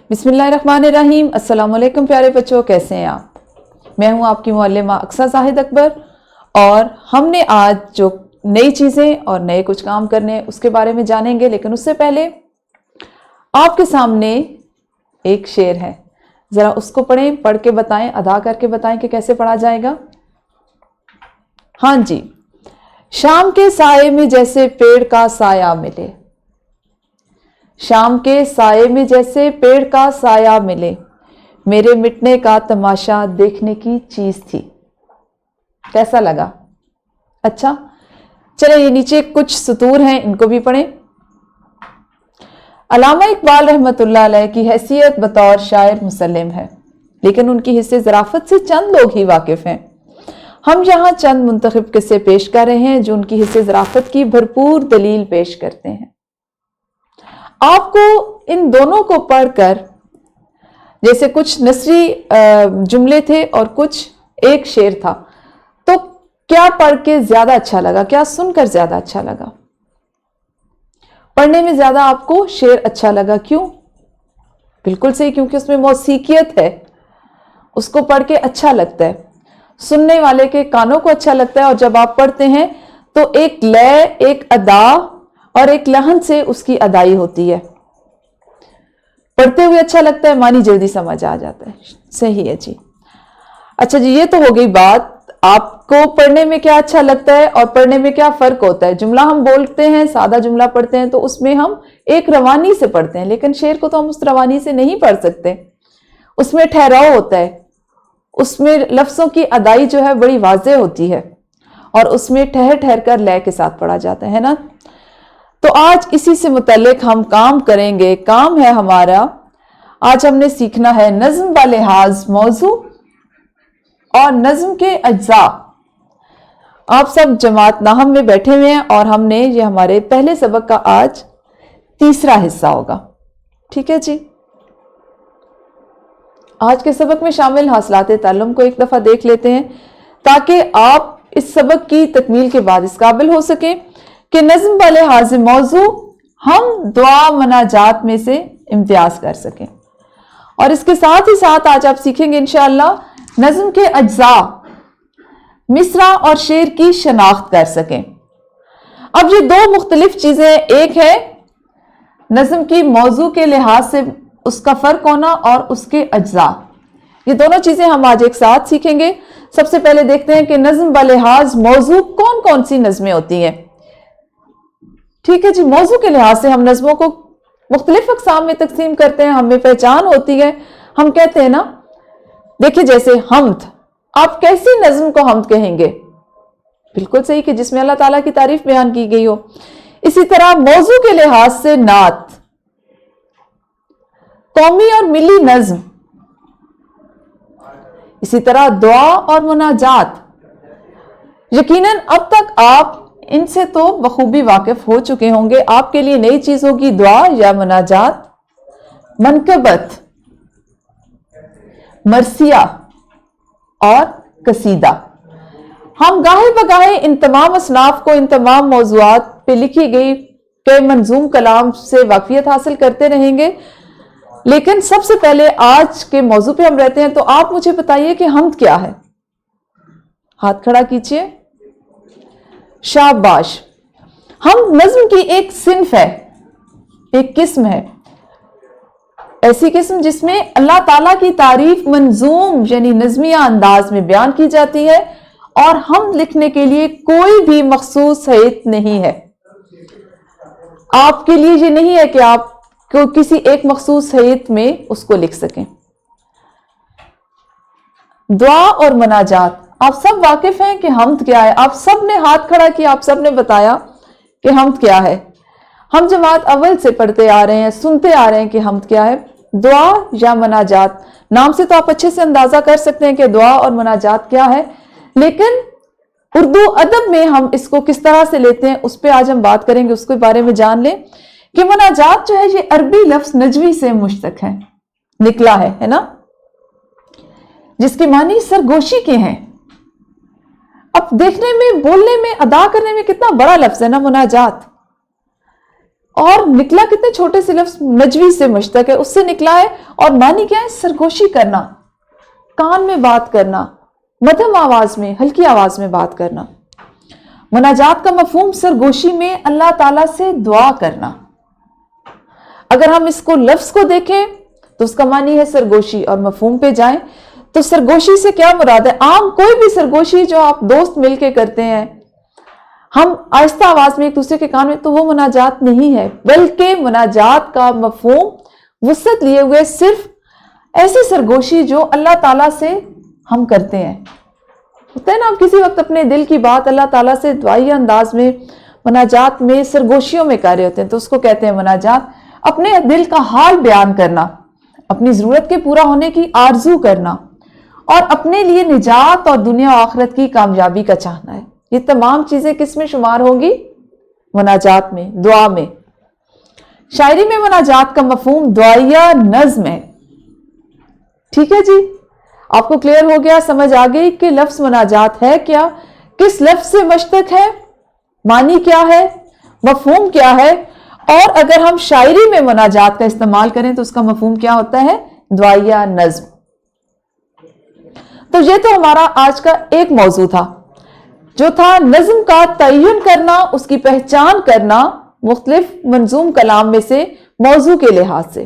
बिस्मिल्लाहिर्रहमानिर्रहीम। अस्सलाम वालेकुम प्यारे बच्चों, कैसे हैं आप? मैं हूं आपकी मुअल्लिमा अक्सा जाहिद अकबर और हमने आज जो नई चीज़ें और नए कुछ काम करने उसके बारे में जानेंगे। लेकिन उससे पहले आपके सामने एक शेर है, ज़रा उसको पढ़ें, पढ़ के बताएं, अदा करके बताएं कि कैसे पढ़ा जाएगा। हाँ जी, शाम के साये में जैसे पेड़ का साया मिले, शाम के साये में जैसे पेड़ का साया मिले, मेरे मिटने का तमाशा देखने की चीज थी। कैसा लगा? अच्छा, चले ये नीचे कुछ सतूर हैं, इनको भी पढ़ें। अल्लामा इकबाल रहमतुल्लाह अलैह की हैसियत बतौर शायर मुसल्लिम है, लेकिन उनकी हिस्से ज़राफ़त से चंद लोग ही वाकिफ़ हैं। हम यहाँ चंद मुंतखब किस्से पेश कर रहे हैं जो उनकी हिस्से ज़राफ़त की भरपूर दलील पेश करते हैं। आपको इन दोनों को पढ़कर, जैसे कुछ नसरी जुमले थे और कुछ एक शेर था, तो क्या पढ़ के ज्यादा अच्छा लगा, क्या सुनकर ज्यादा अच्छा लगा? पढ़ने में ज्यादा आपको शेर अच्छा लगा, क्यों? बिल्कुल सही, क्योंकि उसमें मौसीकियत है, उसको पढ़ के अच्छा लगता है, सुनने वाले के कानों को अच्छा लगता है। और जब आप पढ़ते हैं तो एक लय, एक अदा और एक लहन से उसकी अदाई होती है, पढ़ते हुए अच्छा लगता है, मानी जल्दी समझ आ जाता है। सही है जी। अच्छा जी, ये तो हो गई बात आपको पढ़ने में क्या अच्छा लगता है और पढ़ने में क्या फर्क होता है। जुमला हम बोलते हैं, सादा जुमला पढ़ते हैं तो उसमें हम एक रवानी से पढ़ते हैं, लेकिन शेर को तो हम उस रवानी से नहीं पढ़ सकते, उसमें ठहराव होता है, उसमें लफ्जों की अदाई जो है बड़ी वाज़ेह होती है और उसमें ठहर ठहर कर लय के साथ पढ़ा जाता है ना। तो आज इसी से मुतल्लिक हम काम करेंगे। काम है हमारा, आज हमने सीखना है नज़्म व लिहाज मौजू और नज़्म के अज्जा। आप सब जमात नाहम में बैठे हुए हैं और हमने ये हमारे पहले सबक का आज तीसरा हिस्सा होगा। ठीक है जी। आज के सबक में शामिल हासिलाते ताल्लुम को एक दफ़ा देख लेते हैं ताकि आप इस सबक की तकमील के बाद इस काबिल हो सकें कि नज़्म वाले हाजिर मौजू हम दुआ मनाजात में से इम्तियाज कर सकें। और इसके साथ ही साथ आज आप सीखेंगे इंशाअल्लाह नज़्म के अज्जा, मिसरा और शेर की शनाख्त कर सकें। अब ये दो मुख्तलिफ चीज़ें, एक है नज़्म की मौजू के लिहाज से उसका फ़र्क होना और उसके अज्जा, ये दोनों चीज़ें हम आज एक साथ सीखेंगे। सबसे पहले देखते हैं कि नज़्म व लिहाज मौजू कौन कौन सी नज़में होती हैं। ठीक है जी, मौजू के लिहाज से हम नज़मों को मुख्तलिफ अक़साम में तकसीम करते हैं, हमें पहचान होती है। हम कहते हैं ना, देखिए जैसे हम्द, आप कैसी नज़्म को हम्द कहेंगे? बिल्कुल सही कि जिसमें अल्लाह ताला की तारीफ बयान की गई हो। इसी तरह मौजू के लिहाज से नात, कौमी और मिली नज़्म, इसी तरह दुआ और मुनाजात। यकीनन अब तक आप इनसे तो बखूबी वाकिफ हो चुके होंगे। आपके लिए नई चीज होगी दुआ या मुनाजात, मनकबत, मरसिया और कसीदा। हम गाहे बगाहे इन तमाम असनाफ को, इन तमाम मौज़ूआत पे लिखी गई कई मंजूम कलाम से वाक़ियत हासिल करते रहेंगे। लेकिन सबसे पहले आज के मौजू पे हम रहते हैं, तो आप मुझे बताइए कि हम्द क्या है? हाथ खड़ा कीजिए। शाबाश। हम नज़्म की एक सिन्फ है, एक किस्म है, ऐसी किस्म जिसमें अल्लाह ताला की तारीफ मंजूम यानी नज़मिया अंदाज में बयान की जाती है और हम लिखने के लिए कोई भी मखसूस हैत नहीं है। आपके लिए ये नहीं है कि आप को किसी एक मखसूस हैत में उसको लिख सकें। दुआ और मुनाजात, आप सब वाकिफ हैं कि हम्द क्या है। आप सब ने हाथ खड़ा किया, आप सब ने बताया कि हम्द क्या है। हम जमात अव्वल से पढ़ते आ रहे हैं, सुनते आ रहे हैं कि हम्द क्या है। दुआ या मुनाजात, नाम से तो आप अच्छे से अंदाजा कर सकते हैं कि दुआ और मुनाजात क्या है, लेकिन उर्दू अदब में हम इसको किस तरह से लेते हैं उस पर आज हम बात करेंगे। उसके बारे में जान लें कि मुनाजात जो है ये अरबी लफ्ज नजवी से मुश्तक है, निकला है ना, जिसकी मानी सरगोशी के हैं। अब देखने में, बोलने में, अदा करने में कितना बड़ा लफ्ज है ना मुनाजात। اور نکلا کتنے چھوٹے سے لفظ نجوی سے مشتق ہے، اس سے نکلا ہے، اور معنی کیا ہے؟ سرگوشی کرنا، کان میں بات کرنا، مدھم آواز میں، ہلکی آواز میں بات کرنا۔ مناجات کا مفہوم سرگوشی میں اللہ تعالیٰ سے دعا کرنا۔ اگر ہم اس کو لفظ کو دیکھیں تو اس کا معنی ہے سرگوشی، اور مفہوم پہ جائیں تو سرگوشی سے کیا مراد ہے؟ عام کوئی بھی سرگوشی جو آپ دوست مل کے کرتے ہیں، ہم آہستہ آواز میں ایک دوسرے کے کان میں، تو وہ مناجات نہیں ہے، بلکہ مناجات کا مفہوم وسعت لیے ہوئے صرف ایسی سرگوشی جو اللہ تعالیٰ سے ہم کرتے ہیں۔ ہوتا ہے نا، ہم کسی وقت اپنے دل کی بات اللہ تعالیٰ سے دعائیہ انداز میں مناجات میں سرگوشیوں میں کر رہے ہوتے ہیں، تو اس کو کہتے ہیں مناجات۔ اپنے دل کا حال بیان کرنا، اپنی ضرورت کے پورا ہونے کی آرزو کرنا، اور اپنے لیے نجات اور دنیا و آخرت کی کامیابی کا چاہنا ہے۔ یہ تمام چیزیں کس میں شمار ہوں گی؟ مناجات میں، دعا میں۔ شاعری میں مناجات کا مفہوم دعائیہ نظم ہے۔ ٹھیک ہے جی، آپ کو کلیئر ہو گیا، سمجھ آ گئی کہ لفظ مناجات ہے کیا، کس لفظ سے مشتق ہے، معنی کیا ہے، مفہوم کیا ہے، اور اگر ہم شاعری میں مناجات کا استعمال کریں تو اس کا مفہوم کیا ہوتا ہے؟ دعائیہ نظم۔ تو یہ تو ہمارا آج کا ایک موضوع تھا، جو تھا نظم کا تعین کرنا، اس کی پہچان کرنا مختلف منظوم کلام میں سے موضوع کے لحاظ سے۔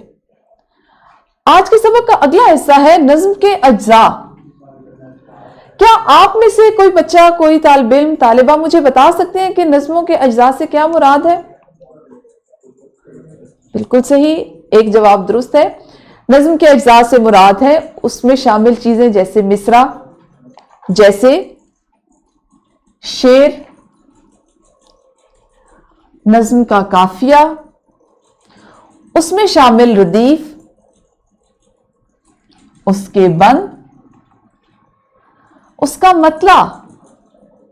آج کے سبق کا اگلا حصہ ہے نظم کے اجزاء۔ کیا آپ میں سے کوئی بچہ، کوئی طالب علم، طالبہ مجھے بتا سکتے ہیں کہ نظموں کے اجزاء سے کیا مراد ہے؟ بالکل صحیح، ایک جواب درست ہے۔ نظم کے اجزاء سے مراد ہے اس میں شامل چیزیں جیسے مصرع، جیسے شعر، نظم کا قافیہ، اس میں شامل ردیف، اس کے بند، اس کا مطلع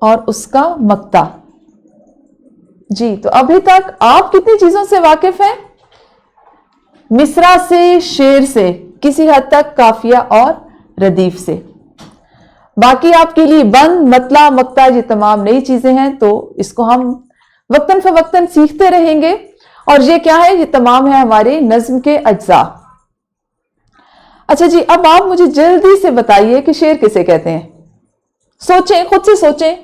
اور اس کا مقطع۔ جی، تو ابھی تک آپ کتنی چیزوں سے واقف ہیں؟ مصرع سے، شعر سے، کسی حد تک قافیہ اور ردیف سے۔ باقی آپ کے لیے بند، مطلع، مقطع یہ تمام نئی چیزیں ہیں، تو اس کو ہم وقتاً فوقتاً سیکھتے رہیں گے۔ اور یہ کیا ہے؟ یہ تمام ہے ہمارے نظم کے اجزاء۔ اچھا جی، اب آپ مجھے جلدی سے بتائیے کہ شعر کسے کہتے ہیں؟ سوچیں، خود سے سوچیں،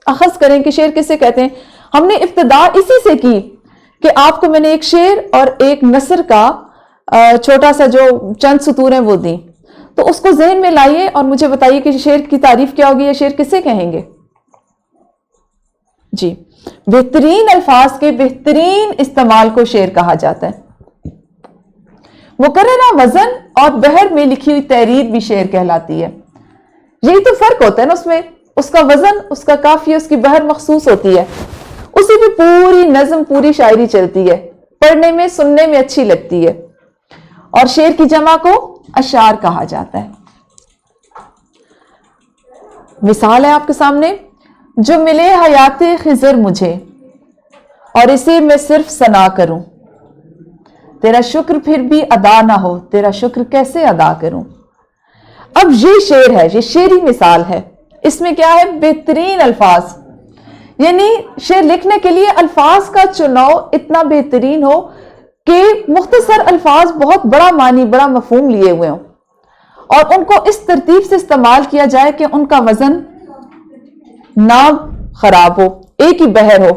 اخذ کریں کہ شعر کسے کہتے ہیں۔ ہم نے ابتدا اسی سے کی کہ آپ کو میں نے ایک شعر اور ایک نثر کا چھوٹا سا جو چند سطور ہیں وہ دیں، تو اس کو ذہن میں لائیے اور مجھے بتائیے کہ شعر کی تعریف کیا ہوگی، یا شعر کسے کہیں گے؟ جی، بہترین الفاظ کے بہترین استعمال کو شعر کہا جاتا ہے۔ مقررہ وزن اور بحر میں لکھی ہوئی تحریر بھی شعر کہلاتی ہے۔ یہی تو فرق ہوتا ہے نا، اس میں اس کا وزن، اس کا قافیہ، اس کی بحر مخصوص ہوتی ہے، اسی پہ پوری نظم، پوری شاعری چلتی ہے، پڑھنے میں، سننے میں اچھی لگتی ہے۔ اور شعر کی جمع کو اشعار کہا جاتا ہے۔ مثال ہے آپ کے سامنے، جو ملے حیات خضر مجھے اور اسے میں صرف ثنا کروں، تیرا شکر پھر بھی ادا نہ ہو، تیرا شکر کیسے ادا کروں۔ اب یہ شعر ہے، یہ شعری مثال ہے، اس میں کیا ہے؟ بہترین الفاظ، یعنی شعر لکھنے کے لیے الفاظ کا چناؤ اتنا بہترین ہو کہ مختصر الفاظ بہت بڑا معنی، بڑا مفہوم لیے ہوئے ہوں، اور ان کو اس ترتیب سے استعمال کیا جائے کہ ان کا وزن نہ خراب ہو، ایک ہی بحر ہو،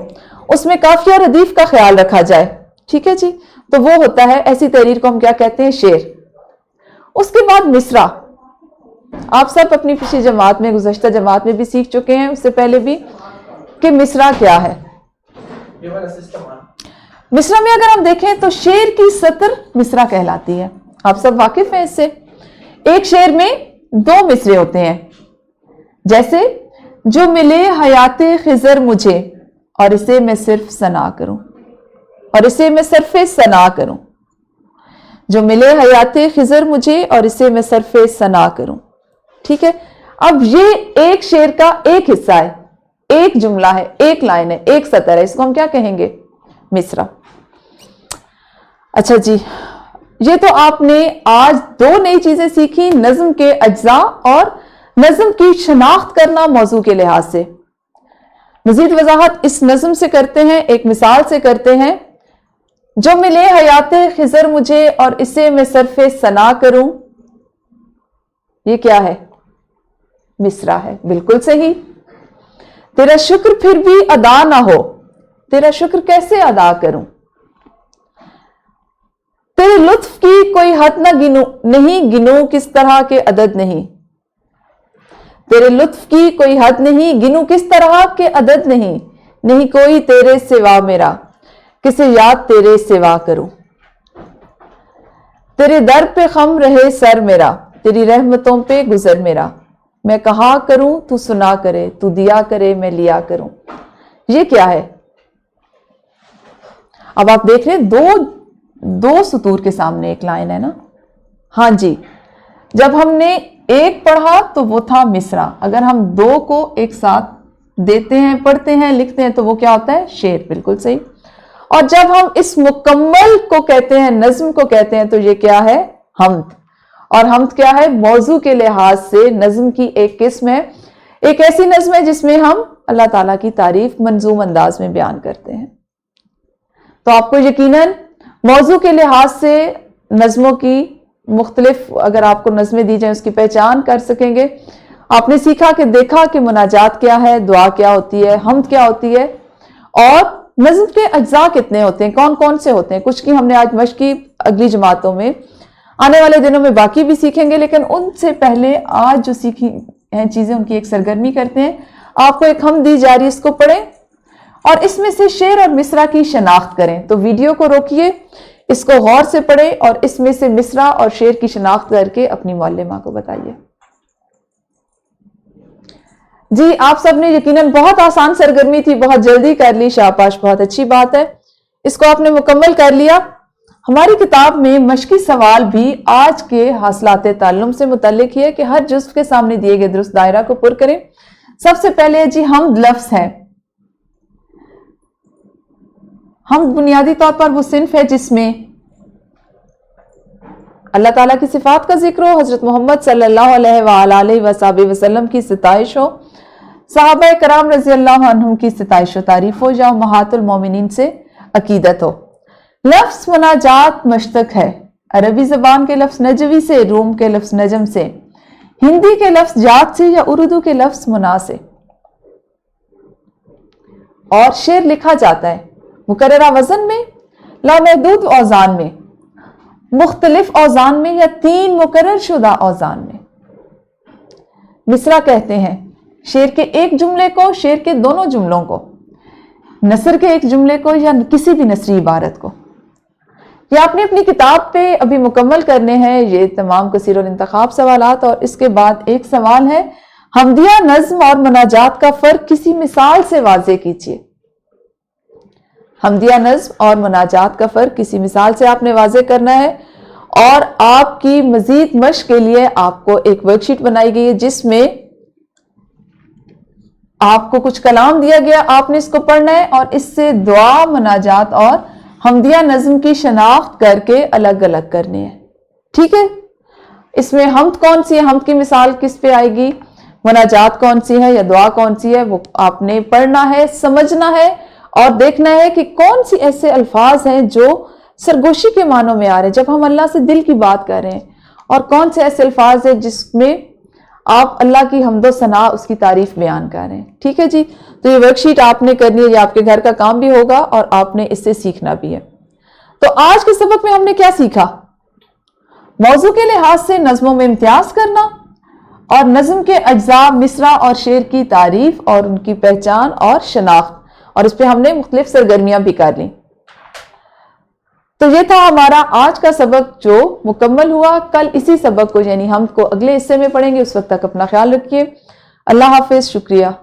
اس میں قافیہ اور ردیف کا خیال رکھا جائے۔ ٹھیک ہے جی، تو وہ ہوتا ہے، ایسی تحریر کو ہم کیا کہتے ہیں؟ شعر۔ اس کے بعد مصرع، آپ سب اپنی پچھلی جماعت میں، گزشتہ جماعت میں بھی سیکھ چکے ہیں، اس سے پہلے بھی، کہ مصرع کیا ہے۔ مصرع میں اگر ہم دیکھیں تو شعر کی سطر مصرع کہلاتی ہے، آپ سب واقف ہیں اس سے۔ ایک شعر میں 2 مصرے ہوتے ہیں، جیسے جو ملے حیات خضر مجھے اور اسے میں صرف ثنا کروں، اور اسے میں صرف ثنا کروں، جو ملے حیات خضر مجھے اور اسے میں صرف ثنا کروں۔ ٹھیک ہے، اب یہ ایک شعر کا ایک حصہ ہے، ایک جملہ ہے، ایک لائن ہے، ایک سطر ہے، اس کو ہم کیا کہیں گے؟ مصرع۔ اچھا جی، یہ تو آپ نے آج 2 نئی چیزیں سیکھی، نظم کے اجزاء اور نظم کی شناخت کرنا موضوع کے لحاظ سے۔ مزید وضاحت اس نظم سے کرتے ہیں، ایک مثال سے کرتے ہیں۔ जो मिले हयात खिजर मुझे और इसे मैं सरफे सना करूं, ये क्या है? मिसरा है, बिल्कुल सही। तेरा शुक्र फिर भी अदा ना हो, तेरा शुक्र कैसे अदा करूं? तेरे लुत्फ की कोई हद ना गिनूं किस तरह के अदद नहीं। तेरे लुत्फ की कोई हद नहीं, गिनूं किस तरह के अदद नहीं। नहीं कोई तेरे सिवा मेरा, किसे याद तेरे सिवा करूं। तेरे दर पे खम रहे सर मेरा, तेरी रहमतों पे गुजर मेरा। मैं कहा करूं तू सुना करे, तू दिया करे मैं लिया करूं। ये क्या है? अब आप देख रहे हैं दो सुतूर के सामने एक लाइन है ना। हाँ जी, जब हमने एक पढ़ा तो वो था मिसरा। अगर हम दो को एक साथ देते हैं, पढ़ते हैं, लिखते हैं तो वो क्या होता है? शेर। बिल्कुल सही। और जब हम इस मुकम्मल को कहते हैं, नज्म को कहते हैं, तो ये क्या है? हम्द। और हम्द क्या है? मौजू के लिहाज से नज्म की एक किस्म है, एक ऐसी नज्म है जिसमें हम अल्लाह ताला की तारीफ मंजूम अंदाज में बयान करते हैं। तो आपको यकीनन मौजू के लिहाज से नज्मों की मुख्तलिफ, अगर आपको नज्में दी जाए, उसकी पहचान कर सकेंगे। आपने सीखा कि देखा कि मुनाजात क्या है, दुआ क्या होती है, हम्द क्या होती है, और नज्म के अज्जा कितने होते हैं, कौन कौन से होते हैं। कुछ की हमने आज मश्क की, अगली जमातों में, आने वाले दिनों में बाकी भी सीखेंगे, लेकिन उनसे पहले आज जो सीखी हैं चीजें, उनकी एक सरगर्मी करते हैं। आपको एक हम्द दी जा रही है, इसको पढ़ें और इसमें से शेर और मिसरा की शनाख्त करें। तो वीडियो को रोकिए, इसको गौर से पढ़ें और इसमें से मिसरा और शेर की शनाख्त करके अपनी मुअल्लिमा को बताइए। जी, आप सबने यकीनन बहुत आसान सरगर्मी थी, बहुत जल्दी कर ली, शाबाश, बहुत अच्छी बात है। इसको आपने मुकम्मल कर लिया। हमारी किताब में मशकी सवाल भी आज के हासिलात ताल्लुम से मुतल्लिक है कि हर जुज़्व के सामने दिए गए दुरुस्त दायरा को पुर करें। सबसे पहले जी हम्द लफ्ज है। हम्द बुनियादी तौर पर वो सिन्फ है जिसमें अल्लाह ताला की सिफात का जिक्र हो, हजरत मोहम्मद सल्लल्लाहु अलैहि वसल्लम की सिताइश हो, सहाबा कराम रज़ी अल्लाह अन्हुम की सिताइश व तारीफ हो, या उम्महातुल मोमिनीन से अकीदत हो। लफ्ज मुनाजात मश्तक है, अरबी जबान के लफ्ज नजवी से, रूम के लफ्ज नजम से, हिंदी के लफ्ज जात से, या उर्दू के लफ्ज मुना से। और शेर लिखा जाता है मुकर्ररा वजन में, लामहदूद औजान में, मुख्तलिफ औजान में, या 3 मुकर्रर शुदा औजान में। मिसरा कहते हैं शेर के एक जुमले को, शेर के दोनों जुमलों को, नसर के एक जुमले को, या किसी भी नसरी इबारत को। ये आपने अपनी किताब पे अभी मुकम्मल करने हैं ये तमाम कसीर और इंतखाब सवालात। और इसके बाद एक सवाल है, हमदिया नज्म और मुनाजात का फर्क किसी मिसाल से वाज़े कीजिए। हमदिया नज्म और मुनाजात का फर्क किसी मिसाल से आपने वाज़े करना है। और आपकी मजीद मश्क के लिए आपको एक वर्कशीट बनाई गई है जिसमें आपको कुछ कलाम दिया गया, आपने इसको पढ़ना है और इससे दुआ, मुनाजात और हमदिया नज्म की शनाख्त करके अलग अलग करनी है। ठीक है? इसमें हम्द कौन सी है, हम्द की मिसाल किस पे आएगी, मुनाजात कौन सी है या दुआ कौन सी है, वो आपने पढ़ना है, समझना है और देखना है कि कौन सी ऐसे अल्फाज हैं जो सरगोशी के मानों में आ रहे हैं जब हम अल्लाह से दिल की बात कर रहे हैं, और कौन से ऐसे अल्फाज हैं जिसमें आप अल्लाह की हम्दो सना, उसकी तारीफ बयान कर रहे हैं। ठीक है जी? तो ये वर्कशीट आपने करनी है, ये आपके घर का काम भी होगा और आपने इससे सीखना भी है। तो आज के सबक में हमने क्या सीखा? मौजू के लिहाज से नज्मों में इम्तियाज करना और नज्म के अज्जा, मिसरा और शेर की तारीफ और उनकी पहचान और शनाख्त, और इस पर हमने मुख्तलिफ सरगर्मियां भी कर ली। तो ये था हमारा आज का सबक जो मुकम्मल हुआ। कल इसी सबक को यानी हम को अगले हिस्से में पढ़ेंगे। उस वक्त तक अपना ख्याल रखिए। अल्लाह हाफिज, शुक्रिया।